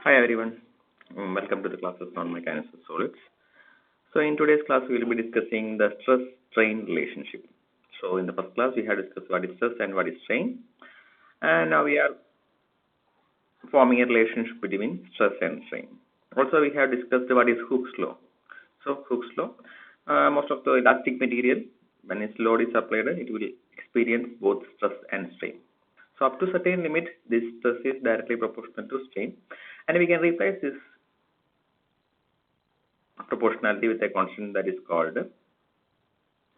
Hi everyone, welcome to the classes on mechanics of solids. So in today's class we will be discussing the stress-strain relationship. So in the first class we had discussed what is stress and what is strain, and now we are forming a relationship between stress and strain. Also we have discussed what is Hooke's law. So Hooke's law, most of the elastic material when its load is applied it will experience both stress and strain. So up to certain limit this stress is directly proportional to strain, and we can replace this proportionality with a constant that is called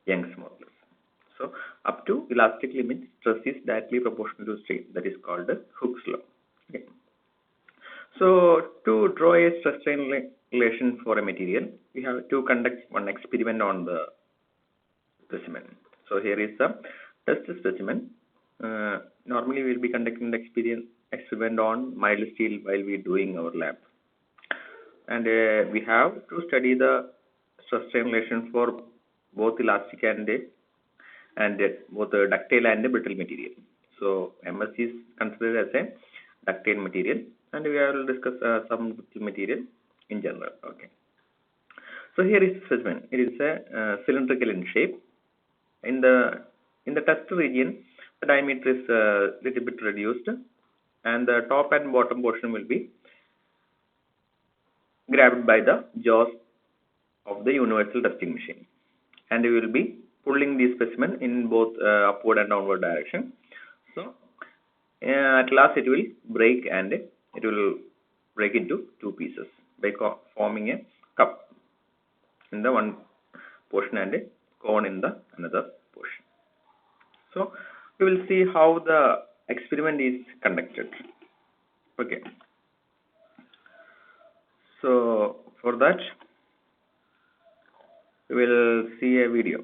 Young's modulus. So up to elastic limit, stress is directly proportional to strain. That is called Hooke's law. Okay. So to draw a stress-strain relation for a material, we have to conduct one experiment on the specimen. So here is the test specimen. Normally we will be conducting the experiment on mild steel while we are doing our lab. And we have to study the stress-strain relation for both elastic and both ductile and brittle material. So MS is considered as a ductile material, and we will discuss some brittle material in general. Okay. So here is the specimen. It is a cylindrical in shape. In the test region, the diameter is little bit reduced, and the top and bottom portion will be grabbed by the jaws of the universal testing machine, and we will be pulling the specimen in both upward and downward direction. So at last it will break, and it will break into two pieces by forming a cup in the one portion and a cone in the another portion. So we will see how the experiment is conducted. Okay. So for that we will see a video.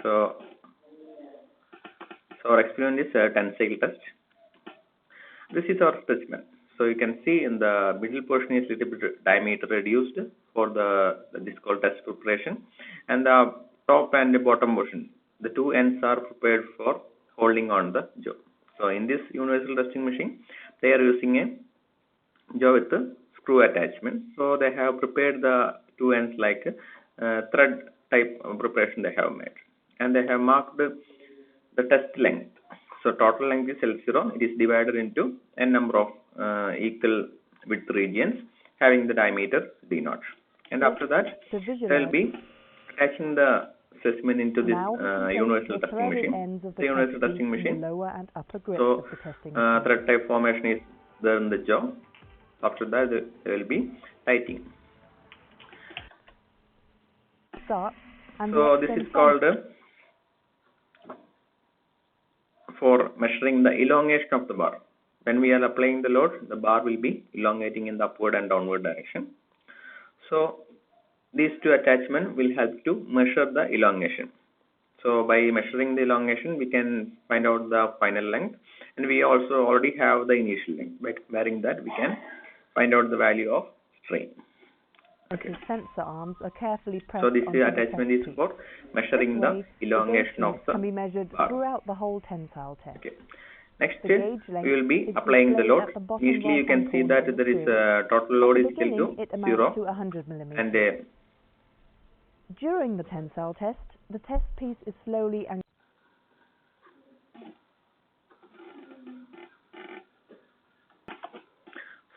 So our experiment is a tensile test. This is our specimen. So you can see in the middle portion is little bit diameter reduced for this called test preparation, and the top and the bottom portion, the two ends are prepared for holding on the jaw. So in this universal testing machine, they are using a jaw with a screw attachment. So they have prepared the two ends like thread type of preparation they have made, and they have marked the test length. So total length is L0. It is divided into n number of equal width regions having the diameter d0. And after that, they will be attaching the specimen into this universal testing machine. The universal testing machine. So thread type formation is there in the jaw. After that, there will be tightening. So this is called for measuring the elongation of the bar. When we are applying the load, the bar will be elongating in the upward and downward direction. So these two attachments will help to measure the elongation. So by measuring the elongation, we can find out the final length, and we also already have the initial length. By comparing that, we can find out the value of strain. Okay. Sensor arms are carefully pressed. So this attachment is for measuring the elongation of the can be measured bar throughout the whole tensile test. Okay. Next we will be applying the load. Usually you can see that there is a total load is equal to 0, and during the tensile test, the test piece is slowly and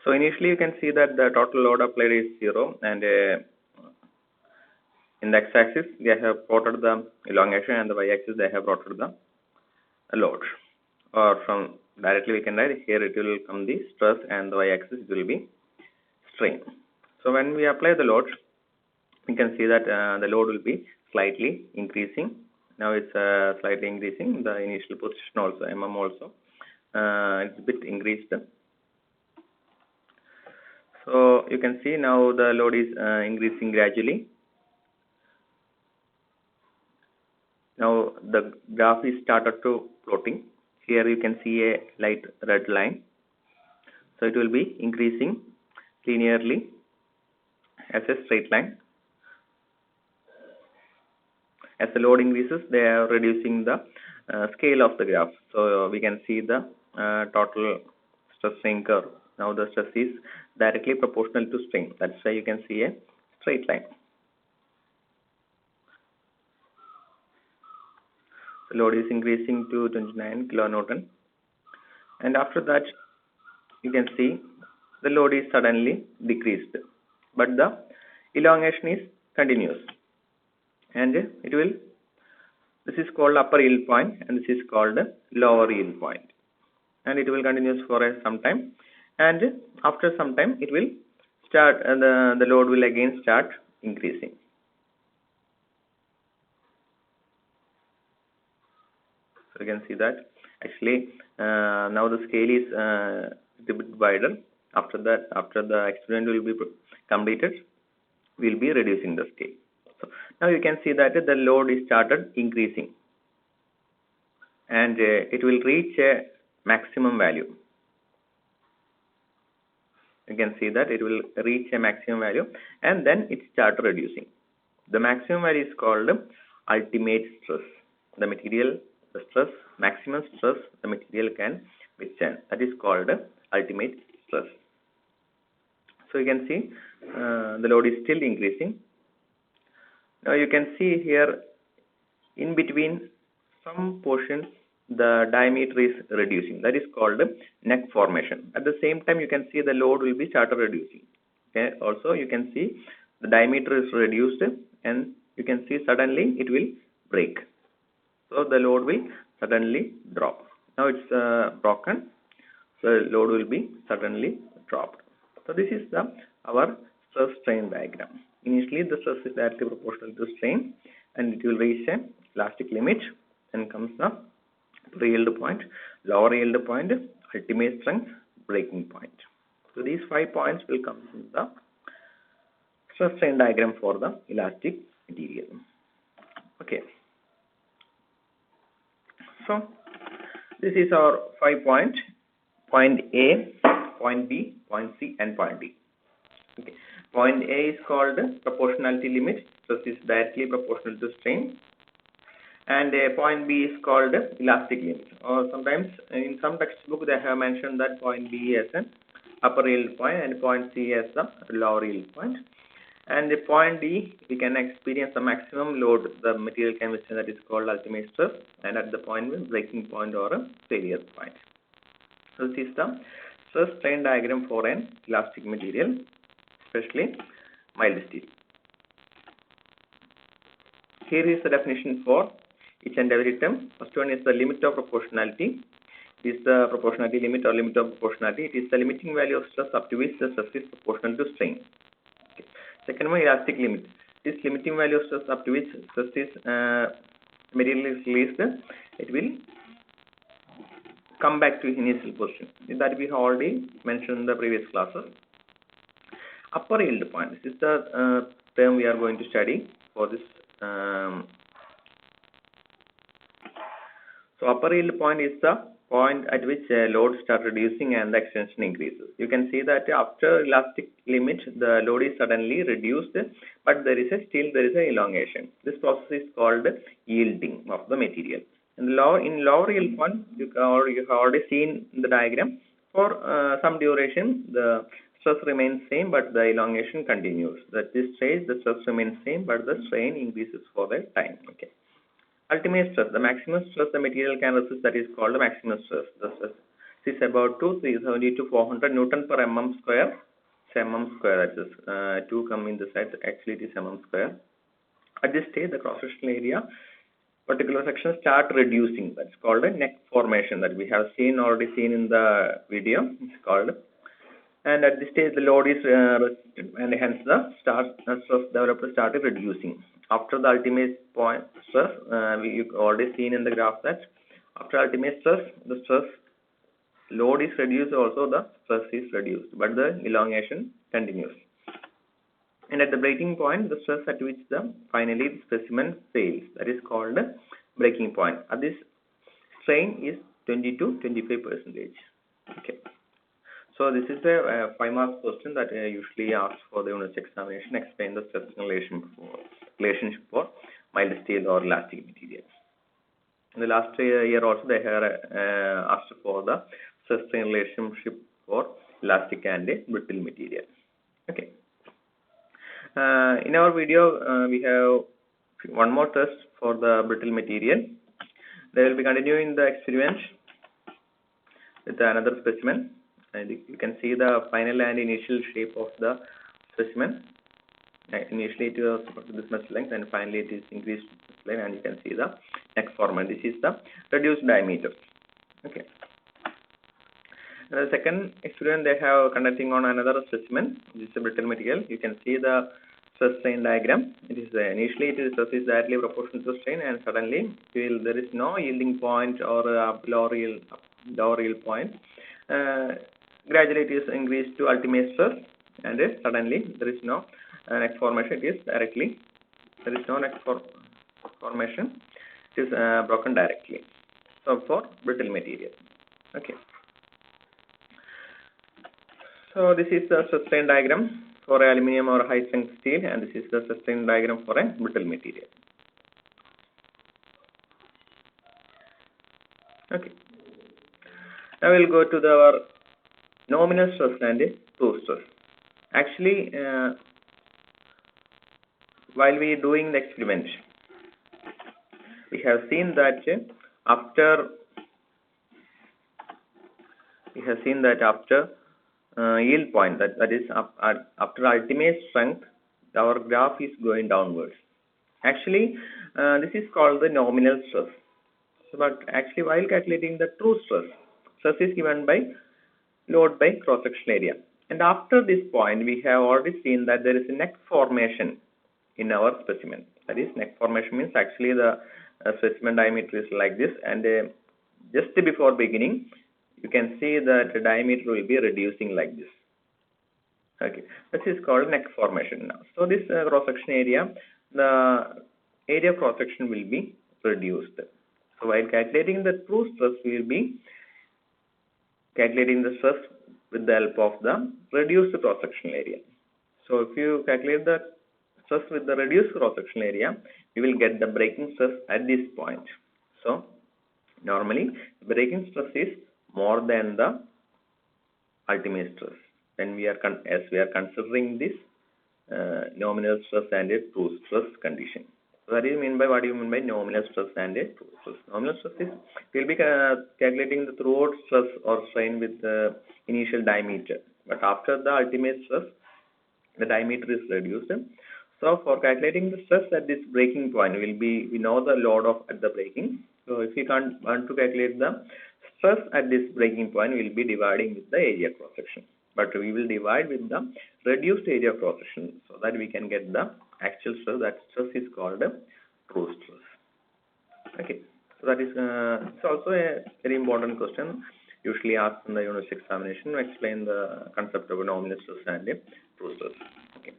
so initially you can see that the total load applied is 0, and in the x-axis they have plotted the elongation, and the y-axis they have plotted the load. Or from directly we can write here it will come the stress, and the y-axis will be strain. So when we apply the load, you can see that the load will be slightly increasing. Now it's slightly increasing. The initial position also, mm also, it's a bit increased. So you can see now the load is increasing gradually. Now the graph is started to plotting. Here you can see a light red line. So it will be increasing linearly as a straight line. As the load increases, they are reducing the scale of the graph. So we can see the total stress strain curve. Now the stress is directly proportional to strain. That's why you can see a straight line. The load is increasing to 29 kilonewton, and after that you can see the load is suddenly decreased, but the elongation is continuous, and it will, this is called upper yield point and this is called lower yield point, and it will continue for some time, and after some time it will start, the load will again start increasing. So you can see that actually now the scale is a bit wider. After that, after the experiment will be completed, we will be reducing the scale. So now you can see that the load is started increasing, and it will reach a maximum value. You can see that it will reach a maximum value, and then it starts reducing. The maximum value is called ultimate stress. The material, the stress, maximum stress the material can withstand. That is called ultimate stress. So you can see the load is still increasing. Now you can see here in between some portions the diameter is reducing. That is called neck formation. At the same time you can see the load will be started reducing. Okay. Also you can see the diameter is reduced, and you can see suddenly it will break. So the load will suddenly drop. Now it's broken. So load will be suddenly dropped. So this is our stress strain diagram. Initially the stress is directly proportional to strain, and it will reach a elastic limit. Then comes the upper yield point, lower yield point, ultimate strength, breaking point. So these 5 points will come in the stress strain diagram for the elastic material. Okay. So this is our 5 points: point A, point B, point C, and point D. Okay. Point A is called proportionality limit. Stress is directly proportional to strain. And point B is called elastic limit. Or sometimes in some textbook they have mentioned that point B as an upper yield point and point C as the lower yield point. And the point D, we can experience the maximum load the material can withstand, that is called ultimate stress, and at the point breaking point or a failure point. So this is the stress strain diagram for an elastic material, especially mild steel. Here is the definition for each and every term. First one is the limit of proportionality. This is the proportionality limit or limit of proportionality. It is the limiting value of stress up to which the stress is proportional to strain. Okay. Second one, elastic limit. This limiting value of stress up to which stress is material is released, it will come back to initial position. That we have already mentioned in the previous classes. Upper yield point. This is the term we are going to study for this. So upper yield point is the point at which load starts reducing and the extension increases. You can see that after elastic limit the load is suddenly reduced, but there is an elongation. This process is called yielding of the material. In lower yield point, you have already seen in the diagram. For some duration the stress remains same, but the elongation continues. At this stage the stress remains same, but the strain increases for the time. Okay. Ultimate stress, the maximum stress the material can resist, that is called the maximum stress. The stress is about 370 to 400 Newton per mm square. It's mm square, that is 2 come in the side, actually it is mm square. At this stage the cross-sectional area, particular section start reducing. That's called a neck formation that we have already seen in the video. It's called. And at this stage the load is resisted, and hence the stress developed started reducing. After the ultimate point stress, we already seen in the graph that after ultimate stress, the stress load is reduced, also the stress is reduced, but the elongation continues. And at the breaking point, the stress at which finally the specimen fails, that is called breaking point. At this strain is 20 to 25%. Okay. So this is a 5-mark question that usually asks for the unit examination. Explain the stress relationship for mild steel or elastic materials. In the last year also they have asked for the stress relationship for elastic and brittle material. Okay. In our video, we have one more test for the brittle material. They will be continuing the experiment with another specimen, and you can see the final and initial shape of the specimen. Initially it was this much length, and finally it is increased this length, and you can see the neck format. This is the reduced diameter. Okay. And the second experiment they have conducting on another specimen. This is a brittle material. You can see the stress strain diagram. It is initially stress is directly proportional to strain, and suddenly there is no yielding point or lower yield point. Gradually it is increased to ultimate stress, and suddenly there is no neck formation. It is directly, there is no neck formation. It is broken directly. So for brittle material. Okay. So this is the stress strain diagram for aluminium or high strength steel, and this is the stress strain diagram for a brittle material. Okay. Now we'll go to our nominal stress and true stress. Actually, while we are doing the experiment, we have seen that after yield point, that is after ultimate strength, our graph is going downwards. Actually, this is called the nominal stress. But actually, while calculating the true stress is given by load by cross-sectional area. And after this point, we have already seen that there is a neck formation in our specimen. That is, neck formation means actually the specimen diameter is like this, and just before beginning, you can see that the diameter will be reducing like this. Okay, this is called neck formation now. So this cross-section area, the area cross-section will be reduced. So while calculating the true stress, we will be calculating the stress with the help of the reduced cross-sectional area. So if you calculate the stress with the reduced cross-sectional area, we will get the breaking stress at this point. So normally breaking stress is more than the ultimate stress. Then we are as we are considering this nominal stress and a true stress condition. So what do you mean by nominal stress and a true stress? Nominal stress is we will be calculating the throughout stress or strain with the initial diameter. But after the ultimate stress, the diameter is reduced. So for calculating the stress at this breaking point, we know the load at the breaking. So if we want to calculate the stress at this breaking point, we will be dividing with the area cross section. But we will divide with the reduced area cross section so that we can get the actual stress. That stress is called a true stress. Okay. So that is it's also a very important question usually asked in the university examination to explain the concept of a nominal stress and a true stress. Okay.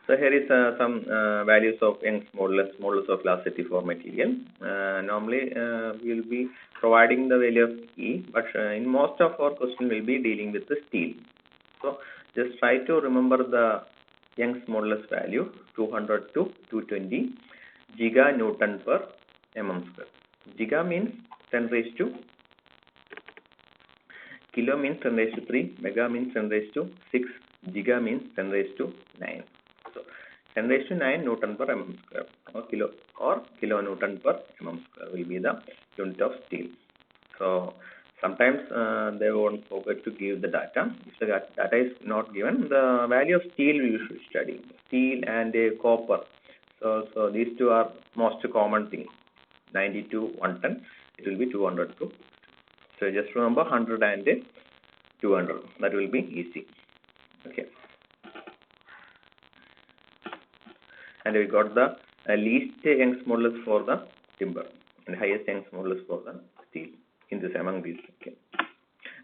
So here is some values of Young's modulus of elasticity for material. Normally we will be providing the value of E, but in most of our question we will be dealing with the steel. So just try to remember the Young's modulus value 200 to 220 giganewton per mm square. Giga means 10 raised to, kilo means 10 raised to 3, mega means 10 raised to 6, giga means 10 raised to 9. So 10 raised to 9 Newton per mm square or kilo Newton per mm square will be the unit of steel. So sometimes they won't forget to give the data. If the data is not given, the value of steel we should study. Steel and copper. So these two are most common thing. 90 to 110. It will be 200 to. So just remember 100 and 200. That will be easy. Okay. And we got the least Young's modulus for the timber and highest Young's modulus for the steel in this among these. Okay.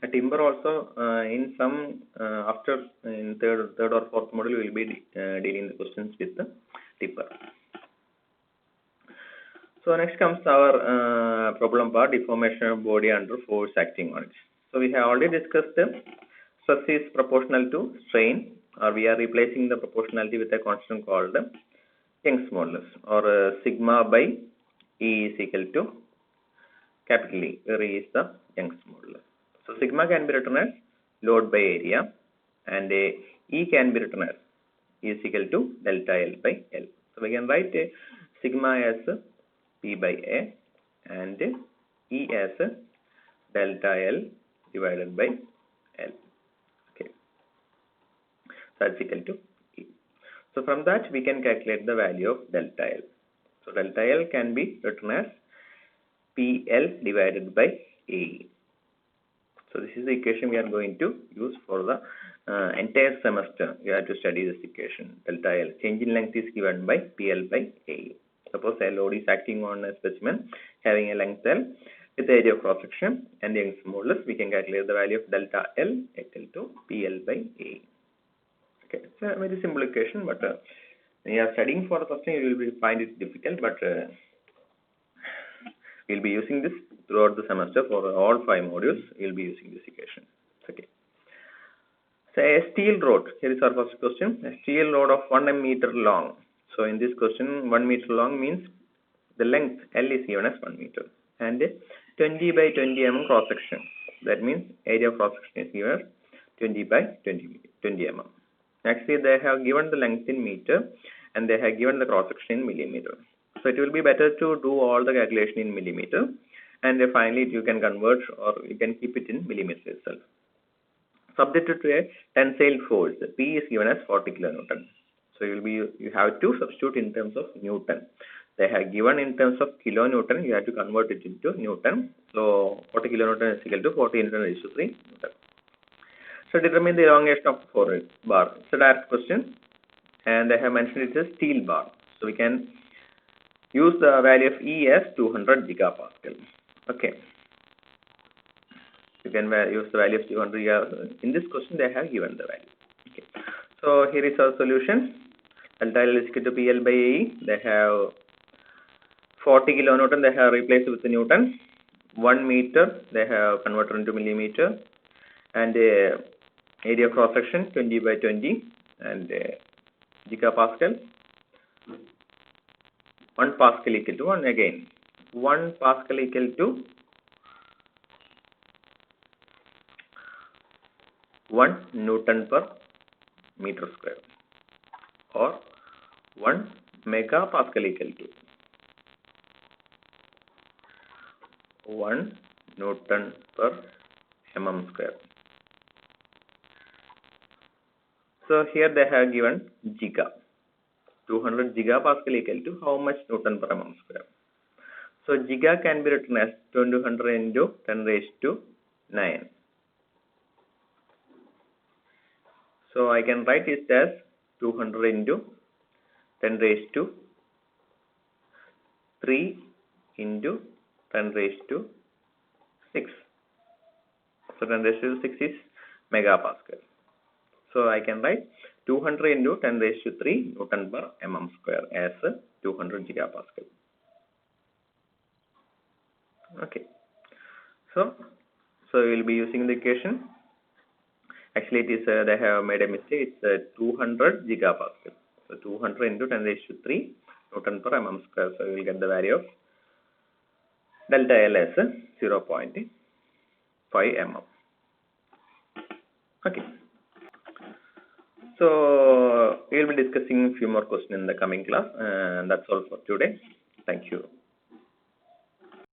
A timber also in some after in third or fourth module we will be dealing the questions with the timber. So next comes our problem part, deformation of body under force acting on it. So we have already discussed stress is proportional to strain, or we are replacing the proportionality with a constant called Young's modulus, or sigma by E is equal to capital E, where E is the Young's modulus. So sigma can be written as load by area, and E can be written as E is equal to delta L by L. So we can write sigma as P by A and E as delta L divided by L. Okay, so that's equal to E. So from that we can calculate the value of delta L. So delta L can be written as PL divided by A. So this is the equation we are going to use for the entire semester. You have to study this equation. Delta L, change in length, is given by PL by A. Suppose a load is acting on a specimen having a length L with the area of cross section and the Young's modulus. We can calculate the value of delta L equal to PL by A. Okay, it's a very simple equation, but when you are studying for the question, you will find it difficult, but we'll be using this throughout the semester for all 5 modules. We'll be using this equation. Okay. So a steel rod. Here is our first question. A steel rod of 1 meter long. So in this question, 1 meter long means the length L is given as 1 meter and 20 by 20 mm cross section. That means area of cross section is given as 20 by 20 mm. Actually, they have given the length in meter and they have given the cross section in millimeter. So it will be better to do all the calculation in millimeter, and finally you can convert or you can keep it in millimeter itself. Subjected to a tensile force, P is given as 40 kilonewton. So you have to substitute in terms of Newton. They have given in terms of kilonewton, you have to convert it into Newton. So 40 kilonewton is equal to 40 into 10 raised to 3 Newton. So determine the elongation of the bar. It's a direct question, and I have mentioned it as steel bar. So we can use the value of E as 200 gigapascal. Okay. You can use the value of 200 gigapascal. In this question, they have given the value. Okay. So here is our solution. Delta L is equal to PL by AE. They have 40 kilonewton. They have replaced with the Newton. 1 meter. They have converted into millimeter. And area of cross section 20 by 20 and gigapascal. 1 Pascal equal to 1 again. 1 Pascal equal to 1 Newton per meter square, or 1 megapascal equal to 1 Newton per mm square. So here they have given giga. 200 gigapascal equal to how much Newton per mm square. So giga can be written as 200 into 10 raised to 9. So I can write it as 200 into 10 raised to 3 into 10 raised to 6. So 10 raised to 6 is megapascal. So I can write 200 into 10 raised to 3 Newton per mm square as 200 gigapascal. Okay. So we will be using the equation. Actually, it is they have made a mistake. It's 200 gigapascal. So 200 into 10 raised to 3 Newton per mm square. So we will get the value of delta L as 0.5 mm. Okay. So we will be discussing a few more questions in the coming class, and that's all for today. Thank you.